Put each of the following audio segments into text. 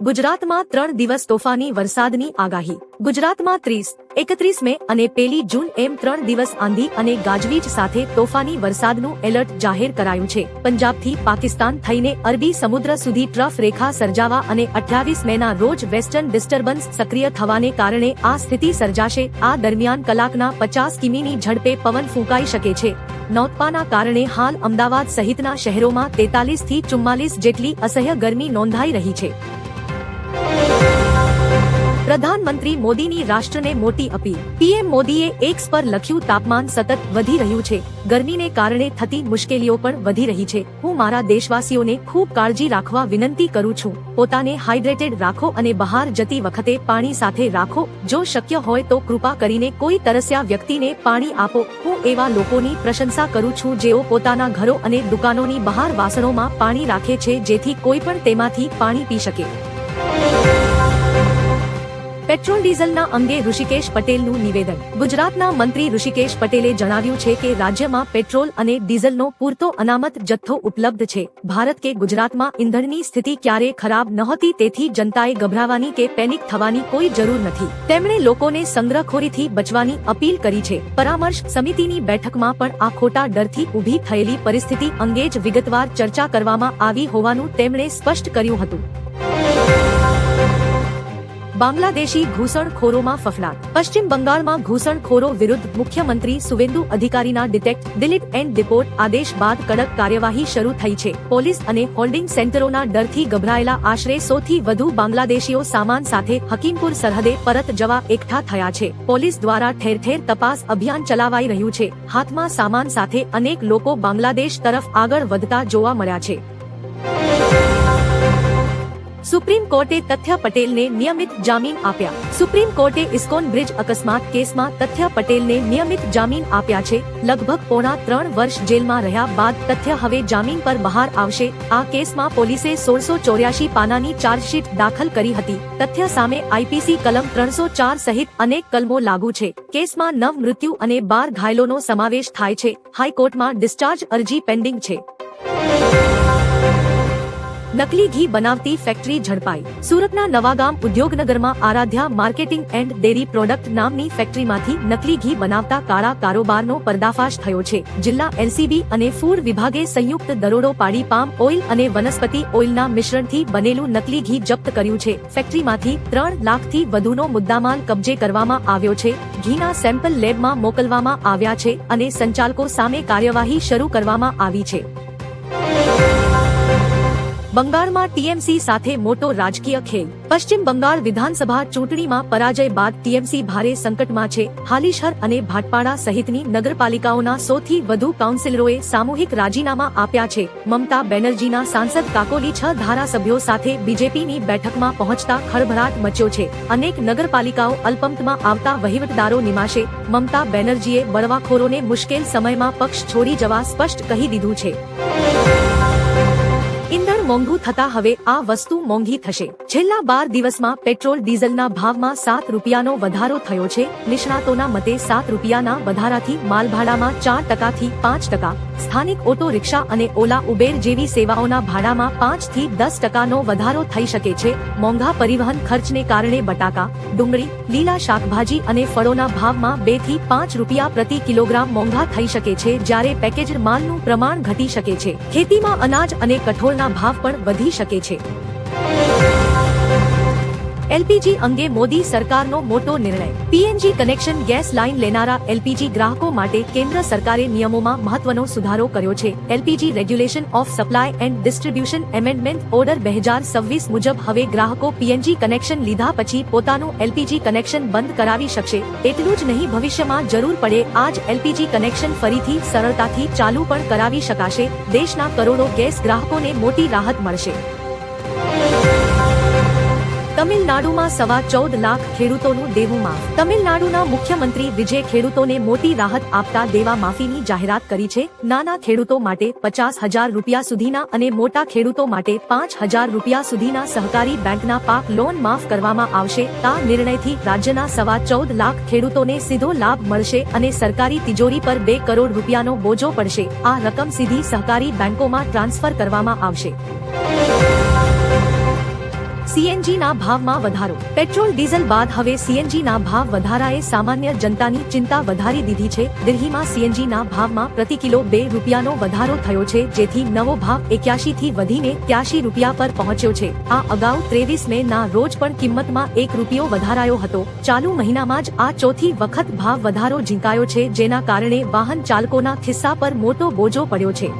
ગુજરાતમાં 3 દિવસ તોફાની વરસાદની આગાહી. ગુજરાતમાં 30, 31 મે અને 1 જૂન એમ 3 દિવસ આંધી અને ગાજવીજ સાથે તોફાની વરસાદનું એલર્ટ જાહેર કરાયું છે. પંજાબથી પાકિસ્તાન થઈને અરબી સમુદ્ર સુધી ટ્રફ રેખા સર્જાવા અને 28 મેના રોજ વેસ્ટર્ન ડિસ્ટર્બન્સ સક્રિય થવાને કારણે આ સ્થિતિ સર્જાશે. આ દરમિયાન કલાકના 50 કિમીની ઝડપે પવન ફૂંકાઈ શકે છે. નોતપાના કારણે હાલ અમદાવાદ સહિતના શહેરોમાં 43 થી 44 જેટલી અસહ્ય ગરમી નોંધાઈ રહી છે. પ્રધાનમંત્રી મોદીની રાષ્ટ્રને મોટી અપીલ. પીએમ મોદીએ એક્સ પર લખ્યું, તાપમાન સતત વધી રહ્યું છે. ગરમીને કારણે થતી મુશ્કેલીઓ પણ વધી રહી છે. હું મારા દેશવાસીઓને ખૂબ કાળજી રાખવા વિનંતી કરું છું. પોતાને હાઇડ્રેટેડ રાખો અને બહાર જતી વખતે પાણી સાથે રાખો. જો શક્ય હોય તો કૃપા કરીને કોઈ તરસ્યા વ્યક્તિને પાણી આપો. હું એવા લોકોની પ્રશંસા કરું છું જેઓ પોતાના ઘરો અને દુકાનોની બહાર વાસણોમાં પાણી રાખે છે જેથી કોઈ પણ તેમાંથી પાણી પી શકે. પેટ્રોલ ડીઝલના અંગે ઋષિકેશ પટેલનું નિવેદન. ગુજરાતના મંત્રી ઋષિકેશ પટેલે જણાવ્યું છે કે રાજ્યમાં પેટ્રોલ અને ડીઝલનો પૂરતો અનામત જથ્થો ઉપલબ્ધ છે. ભારત કે ગુજરાતમાં ઈંધણની સ્થિતિ ક્યારેય ખરાબ નહોતી, તેથી જનતાએ ગભરાવાની કે પેનિક થવાની કોઈ જરૂર નથી. તેમણે લોકોને સંગ્રહખોરીથી બચવાની અપીલ કરી છે. પરામર્શ સમિતિની બેઠકમાં પણ આ ખોટા ડરથી ઊભી થયેલી પરિસ્થિતિ અંગે જ વિગતવાર ચર્ચા કરવામાં આવી હોવાનું તેમણે સ્પષ્ટ કર્યું હતું. બાંગ્લાદેશી ઘૂસણખોરોમાં ફફડાટ. પશ્ચિમ બંગાળમાં ઘૂસણખોરો વિરુદ્ધ મુખ્યમંત્રી સુવેન્દુ અધિકારીના ડિટેક્ટ, ડિલીટ એન્ડ ડિપોર્ટ આદેશ બાદ કડક કાર્યવાહી શરૂ થઈ છે. પોલીસ અને હોલ્ડિંગ સેન્ટરોના ડરથી ગભરાયેલા આશરે 100 થી વધુ બાંગ્લાદેશીઓ સામાન સાથે હકીમપુર સરહદે પરત જવા એકઠા થયા છે. પોલીસ દ્વારા ઠેર ઠેર તપાસ અભિયાન ચલાવાઈ રહ્યું છે. હાથમાં સામાન સાથે અનેક લોકો બાંગ્લાદેશ તરફ આગળ વધતા જોવા મળ્યા છે. સુપ્રીમ કોર્ટે તથ્ય પટેલને નિયમિત જામીન આપ્યા. સુપ્રીમ કોર્ટે ઇસ્કોન બ્રિજ અકસ્માત કેસમાં તથ્ય પટેલને નિયમિત જામીન આપ્યા છે. લગભગ પોણા 3 વર્ષ જેલમાં રહ્યા બાદ તથ્ય હવે જામીન પર બહાર આવશે. આ કેસમાં પોલીસે 1684 પાનાની ચાર્જશીટ દાખલ કરી હતી. તથ્ય સામે આઈપીસી કલમ 304 સહિત અનેક કલમો લાગુ છે. કેસમાં 9 મૃત્યુ અને 12 ઘાયલોનો સમાવેશ થાય છે. હાઈકોર્ટમાં ડિસ્ચાર્જ અરજી પેન્ડિંગ છે. નકલી ઘી બનાવતી ફેક્ટરી ઝડપાઈ. સુરતના નવાગામ ઉદ્યોગનગરમાં Aaradhya marketing and dairy product નામની ફેક્ટરીમાંથી નકલી ઘી બનાવતા કાળા કારોબારનો પર્દાફાશ થયો છે. જિલ્લા એલસીબી અને ફૂડ વિભાગે સંયુક્ત દરોડો પાડી પામ ઓઇલ અને વનસ્પતિ ઓઇલના મિશ્રણથી બનેલું નકલી ઘી જપ્ત કર્યું છે. ફેક્ટરીમાંથી 3 લાખથી વધુનો મુદ્દામાલ કબજે કરવામાં આવ્યો છે. ઘીના સેમ્પલ લેબમાં મોકલવામાં આવ્યા છે અને સંચાલકો સામે કાર્યવાહી શરૂ કરવામાં આવી છે. બંગાળમાં ટીએમસી સાથે મોટો રાજકીય ખેલ. પશ્ચિમ બંગાળ વિધાનસભા ચૂંટણીમાં પરાજય બાદ ટીએમસી ભારે સંકટમાં છે. હાલીશહર અને ભાટપાડા સહિતની નગરપાલિકાઓના 100 થી વધુ કાઉન્સિલરોએ સામૂહિક રાજીનામા આપ્યા છે. મમતા બેનર્જીના સાંસદ કાકોલી 6 ધારાસભ્યો સાથે બીજેપીની બેઠકમાં પહોંચતા ખળભળાટ મચ્યો છે. અનેક નગરપાલિકાઓ અલ્પમતમાં આવતા વહીવટદારો નિમાશે. મમતા બેનર્જીએ બળવાખોરોને મુશ્કેલ સમયમાં પક્ષ છોડી જવા સ્પષ્ટ કહી દીધું છે. ઈંધણ મોંઘું થતા હવે આ વસ્તુ મોંઘી થશે. છેલ્લા 12 દિવસમાં પેટ્રોલ ડીઝલના ભાવમાં 7 રૂપિયાનો વધારો થયો છે. નિષ્ણાતોના મતે 7 રૂપિયાના વધારાથી માલભાડામાં 4% થી 5%, સ્થાનિક ઓટો રિક્ષા અને ઓલા ઉબેર જેવી સેવાઓના ભાડામાં 5 થી 10%નો વધારો થઈ શકે છે. મોંઘા પરિવહન ખર્ચને કારણે બટાકા, ડુંગળી, લીલા શાકભાજી અને ફળોના ભાવમાં 2 થી 5 રૂપિયા પ્રતિ કિલોગ્રામ મોંઘા થઈ શકે છે, જ્યારે પેકેજ્ડ માલનું પ્રમાણ ઘટી શકે છે. ખેતીમાં અનાજ અને કઠોળના ભાવ પણ વધી શકે છે. એલપીજી અંગે મોદી સરકારનો મોટો નિર્ણય. પીએનજી કનેક્શન ગેસ લાઇન લેનારા એલપીજી ગ્રાહકો માટે કેન્દ્ર સરકારે નિયમોમાં મહત્વનો સુધારો કર્યો છે. LPG regulation of supply and distribution amendment order 2026 મુજબ હવે ગ્રાહકો પીએનજી કનેક્શન લીધા પછી પોતાનું એલપીજી કનેક્શન બંધ કરાવી શકશે. એટલું જ નહીં, ભવિષ્યમાં જરૂર પડે આ જ એલપીજી કનેક્શન ફરીથી સરળતાથી ચાલુ પણ કરાવી શકાશે. દેશના કરોડો ગેસ ગ્રાહકોને મોટી રાહત મળશે. તમિલનાડુમાં 14.25 લાખ ખેડૂતોનું દેવું માફ. તમિલનાડુના મુખ્યમંત્રી વિજય ખેડૂતોને મોટી રાહત આપતા દેવા માફીની જાહેરાત કરી છે. નાના ખેડૂતો માટે 50,000 રૂપિયા સુધીના અને મોટા ખેડૂતો માટે 5,000 રૂપિયા સુધીના સહકારી બેંકના પાક લોન માફ કરવામાં આવશે. આ નિર્ણયથી રાજ્યના 14.25 લાખ ખેડૂતોને સીધો લાભ મળશે અને સરકારી તિજોરી પર 2 કરોડ રૂપિયાનો બોજો પડશે. આ રકમ સીધી સહકારી બેંકોમાં ટ્રાન્સફર કરવામાં આવશે. સીએનજી ના ભાવમાં વધારો। પેટ્રોલ ડીઝલ બાદ હવે સીએનજી ના ભાવ વધારાએ સામાન્ય જનતાની ચિંતા વધારી દીધી છે। દિલ્હીમાં સીએનજી ના ભાવમાં પ્રતિ કિલો 2 રૂપિયાનો વધારો થયો છે, જેથી નવો ભાવ 81 થી વધીને 83 રૂપિયા પર પહોંચ્યો છે। આ અગાઉ 23 મે ના રોજ પણ કિંમતમાં 1 રૂપિયો વધારાયો હતો। ચાલુ મહિનામાં જ આ ચોથી વખત ભાવ વધારો ઝીંકાયો છે, જેના કારણે વાહન ચાલકોના ખિસ્સા પર મોટો બોજો પડ્યો છે।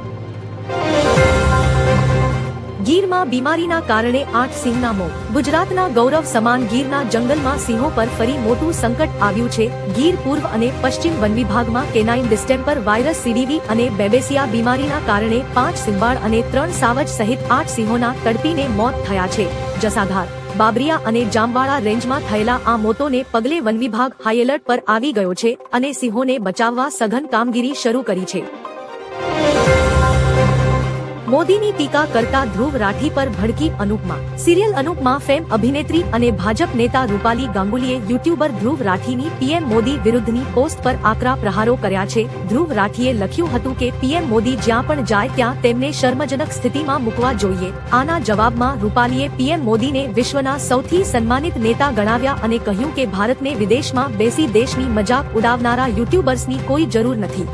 ગીરમાં બીમારીના કારણે 8 સિંહના મોત। ગુજરાતના ગૌરવ સમાન ગીરના જંગલમાં સિંહો પર ફરી મોટું સંકટ આવ્યું છે। ગીર પૂર્વ અને પશ્ચિમ વન વિભાગમાં કેનાઇન ડિસ્ટેમ્પર વાયરસ સીડીવી અને બેબેસિયા બીમારીના કારણે 5 સિંહબાળ અને 3 સાવજ સહિત 8 સિંહોના તડપીને મોત થયા છે। જસાધાર, બાબરિયા અને જામવાળા રેન્જમાં થયેલા આ મોતોને પગલે વન વિભાગ હાઈએલર્ટ પર આવી ગયો છે અને સિંહોને બચાવવા સઘન કામગીરી શરૂ કરી છે। મોદીની ટીકા કરતા ધ્રુવ રાઠી પર ભડકી અનુપમા। સિરિયલ અનુપમા ફેમ અભિનેત્રી અને ભાજપ નેતા રૂપાલી ગાંગુલીએ યુટ્યુબર ધ્રુવ રાઠીની પીએમ મોદી વિરુદ્ધની પોસ્ટ પર આકરા પ્રહારો કર્યા છે। ધ્રુવ રાઠીએ લખ્યું હતું કે પીએમ મોદી જ્યાં પણ જાય ત્યાં તેમને શર્મજનક સ્થિતિમાં મૂકવા જોઈએ। આના જવાબમાં રૂપાલીએ પીએમ મોદીને વિશ્વના સૌથી સન્માનિત નેતા ગણાવ્યા અને કહ્યું કે ભારતને વિદેશમાં બેસી દેશની મજાક ઉડાવનારા યુટ્યુબર્સની કોઈ જરૂર નથી।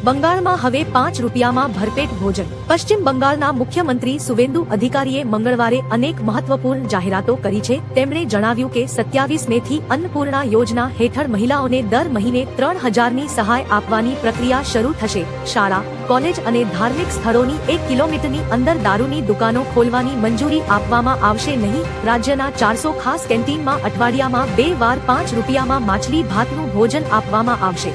બંગાળમાં હવે 5 રૂપિયામાં ભરપેટ ભોજન। પશ્ચિમ બંગાળના મુખ્યમંત્રી સુવેન્દુ અધિકારીએ મંગળવારે અનેક મહત્વપૂર્ણ જાહેરાતો કરી છે। તેમણે જણાવ્યું કે 27 મે થી અન્નપૂર્ણા યોજના હેઠળ મહિલાઓને દર મહિને 3000ની સહાય આપવાની પ્રક્રિયા શરૂ થશે। શાળા, કોલેજ અને ધાર્મિક સ્થળોની 1 કિલોમીટરની અંદર દારૂની દુકાનો ખોલવાની મંજૂરી આપવામાં આવશે નહીં। રાજ્યના 400 ખાસ કેન્ટીનમાં અઠવાડિયામાં 2 વાર 5 રૂપિયામાં માછલી ભાતનું ભોજન આપવામાં આવશે।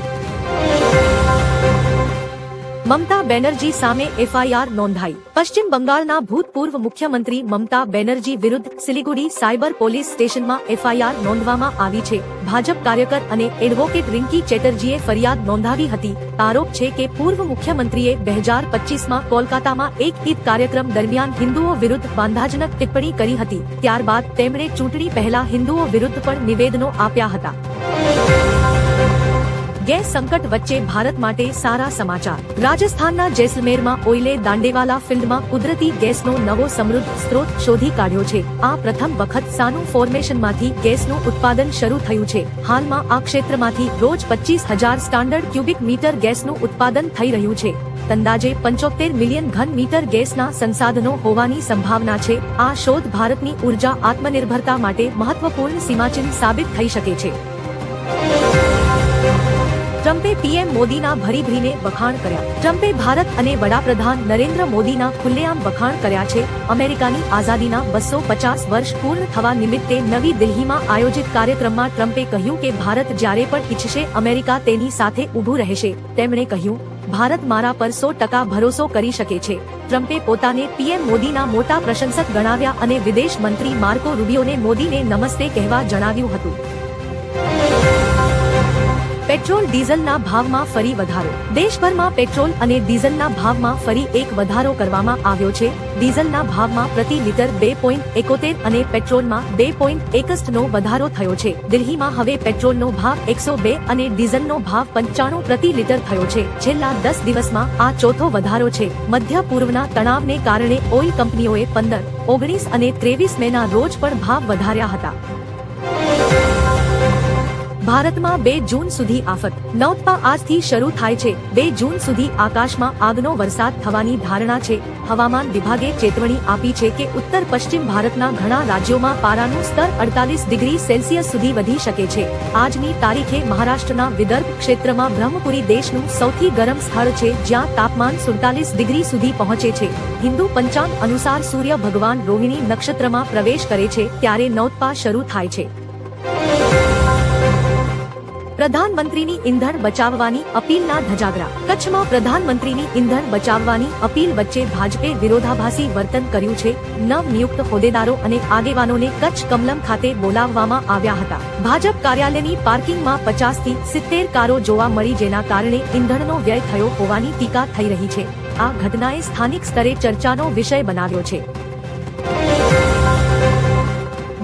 મમતા બેનર્જી સામે એફઆઈઆર નોંધાઈ। પશ્ચિમ બંગાળના ભૂતપૂર્વ મુખ્યમંત્રી મમતા બેનર્જી વિરુદ્ધ સિલિગુડી સાયબર પોલીસ સ્ટેશનમાં એફઆઈઆર નોંધવામાં આવી છે। ભાજપ કાર્યકર અને એડવોકેટ રિંકી ચેટર્જીએ ફરિયાદ નોંધાવી હતી। આરોપ છે કે પૂર્વ મુખ્યમંત્રીએ 2025માં કોલકાતામાં એક ઈદ કાર્યક્રમ દરમિયાન હિન્દુઓ વિરુદ્ધ વાંધાજનક ટિપ્પણી કરી હતી। ત્યારબાદ તેમણે ચૂંટણી પહેલા હિન્દુઓ વિરુદ્ધ પણ નિવેદનો આપ્યા હતા। ગેસ સંકટ વચ્ચે ભારત માટે સારા સમાચાર। રાજસ્થાનના જેસલમેરમાં ઓઇલે દાંડેવાલા ફિલ્ડમાં કુદરતી ગેસનો નવો સમૃદ્ધ સ્ત્રોત શોધી કાઢ્યો છે। આ પ્રથમ વખત સાનુ ફોર્મેશનમાંથી ગેસનું ઉત્પાદન શરૂ થયું છે। હાલમાં આ ક્ષેત્રમાંથી રોજ 25,000 સ્ટાન્ડર્ડ ક્યુબિક મીટર ગેસનું ઉત્પાદન થઈ રહ્યું છે। અંદાજે 75 મિલિયન ઘન મીટર ગેસના સંસાધનો હોવાની સંભાવના છે। આ શોધ ભારતની ઉર્જા આત્મનિર્ભરતા માટે મહત્વપૂર્ણ સીમાચિહ્ન સાબિત થઈ શકે છે। ટ્રમ્પે પીએમ મોદીના ભરીભરીને વખાણ કર્યા। ટ્રમ્પે ભારત અને વડાપ્રધાન નરેન્દ્ર મોદીના ખુલ્લેઆમ વખાણ કર્યા છે। અમેરિકાની આઝાદીના 250 વર્ષ પૂર્ણ થવા નિમિત્તે નવી દિલ્હીમાં આયોજિત કાર્યક્રમમાં ટ્રમ્પે કહ્યું કે ભારત જ્યારે પણ ઈચ્છશે અમેરિકા તેની સાથે ઊભું રહેશે। તેમણે કહ્યું, ભારત મારા પર 100% ભરોસો કરી શકે છે। ટ્રમ્પે પોતાને પીએમ મોદીના મોટા પ્રશંસક ગણાવ્યા અને વિદેશ મંત્રી માર્કો રૂબિયોને મોદીને નમસ્તે કહેવા જણાવ્યું હતું। પેટ્રોલ ડીઝલના ભાવમાં ફરી વધારો। દેશભરમાં પેટ્રોલ અને ડીઝલના ભાવમાં ફરી એક વધારો કરવામાં આવ્યો છે। ડીઝલના ભાવમાં પ્રતિ લિટર 2.71 અને પેટ્રોલમાં 2.61નો વધારો થયો છે। દિલ્હીમાં હવે પેટ્રોલનો ભાવ 102 અને ડીઝલનો ભાવ 95 પ્રતિ લિટર થયો છે। છેલ્લા 10 દિવસમાં આ ચોથો વધારો છે। મધ્ય પૂર્વના તણાવને કારણે ઓઇલ કંપનીઓએ 15, 19 અને 23 મેના રોજ પણ ભાવ વધાર્યા હતા। ભારતમાં 2 જૂન સુધી આફત। નૌતપા આજથી શરૂ થાય છે। 2 જૂન સુધી આકાશમાં આગનો વરસાદ થવાની ધારણા છે। હવામાન વિભાગે ચેતવણી આપી છે કે ઉત્તર પશ્ચિમ ભારતના ઘણા રાજ્યોમાં પારાનું સ્તર 48 ડિગ્રી સેલ્સિયસ સુધી વધી શકે છે। આજની તારીખે મહારાષ્ટ્રના વિદર્ભ ક્ષેત્રમાં બ્રહ્મપુરી દેશનું સૌથી ગરમ સ્થળ છે, જ્યાં તાપમાન 47 ડિગ્રી સુધી પહોંચે છે। હિન્દુ પંચાંગ અનુસાર સૂર્ય ભગવાન રોહિણી નક્ષત્રમાં પ્રવેશ કરે છે ત્યારે નૌતપા શરૂ થાય છે। પ્રધાનમંત્રીની ઈંધણ બચાવવાની અપીલના ધજાગરા। કચ્છમાં પ્રધાનમંત્રીની ઈંધણ બચાવવાની અપીલ વચ્ચે ભાજપે વિરોધાભાસી વર્તન કર્યું છે। નવનિયુક્ત હોદ્દેદારો અને આગેવાનોને કચ્છ કમલમ ખાતે બોલાવવામાં આવ્યા હતા। ભાજપ કાર્યાલયની પાર્કિંગમાં 50 થી 70 કારો જોવા મળી, જેના કારણે ઈંધણનો વ્યય થયો હોવાની ટીકા થઈ રહી છે। આ ઘટનાએ સ્થાનિક સ્તરે ચર્ચાનો વિષય બનાવ્યો છે।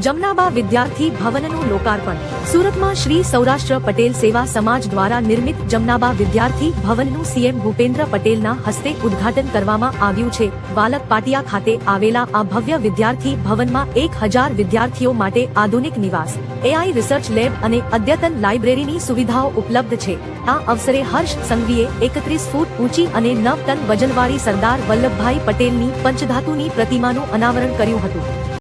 જમનાબા વિદ્યાર્થી ભવનનું લોકાર્પણ। સુરતમાં શ્રી સૌરાષ્ટ્ર પટેલ સેવા સમાજ દ્વારા નિર્મિત જમનાબા વિદ્યાર્થી ભવનનું સીએમ ભૂપેન્દ્ર પટેલના હસ્તે ઉદ્ઘાટન કરવામાં આવ્યું છે. વાલક પાટિયા ખાતે આવેલા આ ભવ્ય વિદ્યાર્થી ભવનમાં 1000 વિદ્યાર્થીઓ માટે આધુનિક નિવાસ, એઆઈ રિસર્ચ લેબ અને અદ્યતન લાઇબ્રેરીની સુવિધાઓ ઉપલબ્ધ છે. આ અવસરે હર્ષ સંઘવીએ 31 ફૂટ ઊંચી અને 9 ટન વજનવાળી સરદાર વલ્લભભાઈ પટેલની પંચધાતુની પ્રતિમાનું અનાવરણ કર્યું હતું.